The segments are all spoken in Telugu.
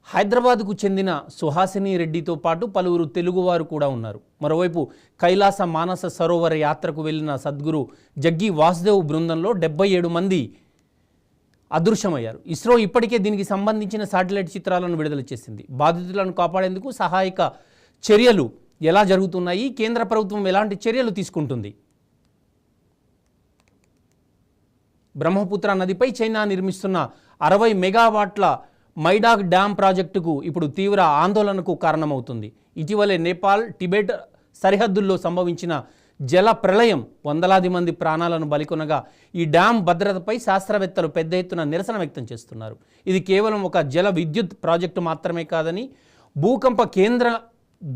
హైదరాబాద్కు చెందిన సుహాసిని రెడ్డితో పాటు పలువురు తెలుగువారు కూడా ఉన్నారు. మరోవైపు కైలాస మానస సరోవర యాత్రకు వెళ్లిన సద్గురు జగ్గి వాసుదేవ్ బృందంలో 77 మంది అదృశ్యమయ్యారు. ఇస్రో ఇప్పటికే దీనికి సంబంధించిన శాటిలైట్ చిత్రాలను విడుదల చేసింది. బాధితులను కాపాడేందుకు సహాయక చర్యలు ఎలా జరుగుతున్నాయి, కేంద్ర ప్రభుత్వం ఎలాంటి చర్యలు తీసుకుంటుంది? బ్రహ్మపుత్ర నదిపై చైనా నిర్మిస్తున్న 60 మెగావాట్ల మైడాక్ డ్యామ్ ప్రాజెక్టుకు ఇప్పుడు తీవ్ర ఆందోళనకు కారణమవుతుంది. ఇటీవలే నేపాల్, టిబెట్ సరిహద్దుల్లో సంభవించిన జల ప్రళయం వందలాది మంది ప్రాణాలను బలికొనగా ఈ డ్యామ్ భద్రతపై శాస్త్రవేత్తలు పెద్ద ఎత్తున నిరసన వ్యక్తం చేస్తున్నారు. ఇది కేవలం ఒక జల విద్యుత్ ప్రాజెక్టు మాత్రమే కాదని,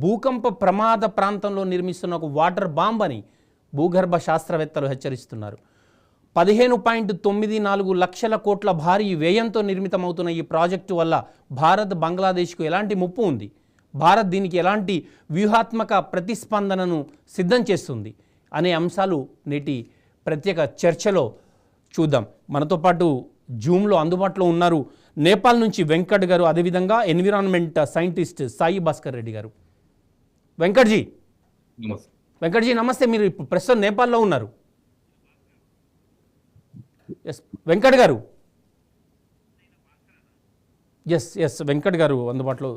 భూకంప ప్రమాద ప్రాంతంలో నిర్మిస్తున్న ఒక వాటర్ బాంబ్ అని భూగర్భ శాస్త్రవేత్తలు హెచ్చరిస్తున్నారు. 15.94 లక్షల కోట్ల భారీ వ్యయంతో నిర్మితమవుతున్న ఈ ప్రాజెక్టు వల్ల భారత్, బంగ్లాదేశ్కు ఎలాంటి ముప్పు ఉంది? భారత్ దీనికి ఎలాంటి వ్యూహాత్మక ప్రతిస్పందనను సిద్ధం చేస్తుంది అనే అంశాలు నేటి ప్రత్యేక చర్చలో చూద్దాం. మనతో పాటు జూమ్లో అందుబాటులో ఉన్నారు నేపాల్ నుంచి వెంకట్ గారు, అదేవిధంగా ఎన్విరాన్మెంట్ సైంటిస్ట్ సాయి భాస్కర్ రెడ్డి గారు. వెంకట్జీ నమస్తే. మీరు ప్రస్తుతం నేపాల్లో ఉన్నారు. ఎస్ వెంకట్ గారు. ఎస్ వెంకట్ గారు అందుబాటులో.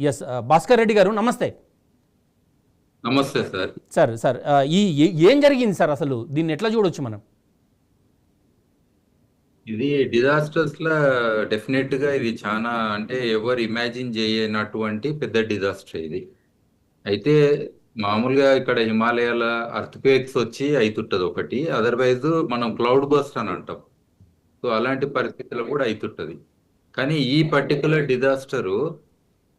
ఎస్ భాస్కర్ రెడ్డి గారు నమస్తే. నమస్తే సార్ ఏం జరిగింది సార్? అసలు దీన్ని ఎట్లా చూడొచ్చు మనం? ఇది డిజాస్టర్స్ లా డెఫినెట్ గా ఇది చాలా అంటే ఎవరు ఇమాజిన్ చేయనటువంటి పెద్ద డిజాస్టర్ ఇది. అయితే మామూలుగా ఇక్కడ హిమాలయాల అర్త్క్వేక్స్ వచ్చి అవుతుంటది ఒకటి, అదర్వైజ్ మనం క్లౌడ్ బస్ట్ అని అంటాం. సో అలాంటి పరిస్థితులు కూడా అవుతుంటది. కానీ ఈ పర్టికులర్ డిజాస్టరు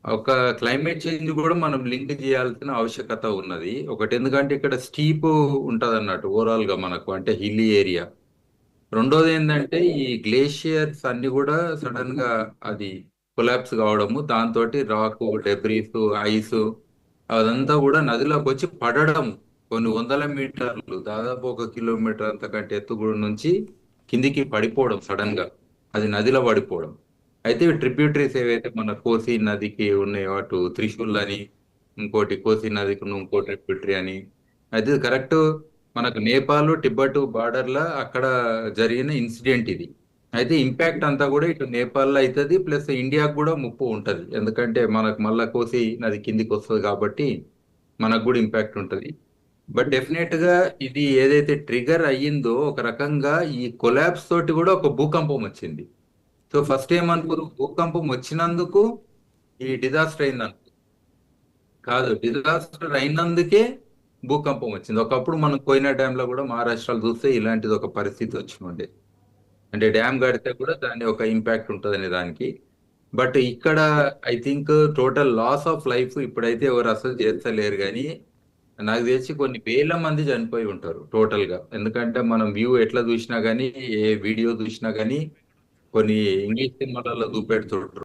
ఒక క్లైమేట్ చేంజ్ కూడా మనం లింక్ చేయాల్సిన ఆవశ్యకత ఉన్నది ఒకటి. ఎందుకంటే ఇక్కడ స్టీప్ ఉంటది అన్నట్టు ఓవరాల్ గా మనకు, అంటే హిల్లీ ఏరియా. రెండోది ఏంటంటే ఈ గ్లేషియర్స్ అన్ని కూడా సడన్ గా అది కొలాప్స్ కావడము, దాంతో రాకు, డెబ్రీస్, ఐస్ అదంతా కూడా నదిలోకి వచ్చి పడడం. కొన్ని వందల మీటర్లు, దాదాపు 1 కిలోమీటర్ అంతకంటే ఎత్తు కూడా నుంచి కిందికి పడిపోవడం సడన్ గా, అది నదిలో పడిపోవడం. అయితే ట్రిబ్యూటరీస్ ఏవైతే మన కోసి నదికి ఉన్నాయో, అటు త్రిశూల్ అని ఇంకోటి, కోసి నదికి ఇంకో ట్రిబ్యూటరీ అని, అయితే కరెక్ట్ మనకు నేపాల్, టిబెట్ బార్డర్లో అక్కడ జరిగిన ఇన్సిడెంట్ ఇది. అయితే ఇంపాక్ట్ అంతా కూడా ఇటు నేపాల్లో అవుతుంది, ప్లస్ ఇండియాకు కూడా ముప్పు ఉంటుంది. ఎందుకంటే మనకు మళ్ళా కోసి నది కిందికి వస్తుంది కాబట్టి మనకు కూడా ఇంపాక్ట్ ఉంటుంది. బట్ డెఫినెట్ గా ఇది ఏదైతే ట్రిగర్ అయ్యిందో ఒక రకంగా ఈ కొలాప్స్ తోటి కూడా ఒక భూకంపం వచ్చింది. సో ఫస్ట్ ఏమనుకోరు, భూకంపం వచ్చినందుకు ఈ డిజాస్టర్ అయిందనుకో, కాదు, డిజాస్టర్ అయినందుకే భూకంపం వచ్చింది. ఒకప్పుడు మనం కోయినా డ్యామ్ లో కూడా మహారాష్ట్రలో చూస్తే ఇలాంటిది ఒక పరిస్థితి వచ్చి ఉండే, అంటే డ్యామ్ కడితే కూడా దాని ఒక ఇంపాక్ట్ ఉంటుంది అనే దానికి. బట్ ఇక్కడ I think total loss of life ఇప్పుడైతే ఎవరు అసలు చేస్తలేరు, కానీ నాకు తెలిసి కొన్ని వేల మంది చనిపోయి ఉంటారు టోటల్ గా. ఎందుకంటే మనం వ్యూ ఎట్లా చూసినా కానీ, ఏ వీడియో చూసినా కానీ, కొన్ని ఇంగ్లీష్ సినిమాలలో చూపెడుతుంటారు.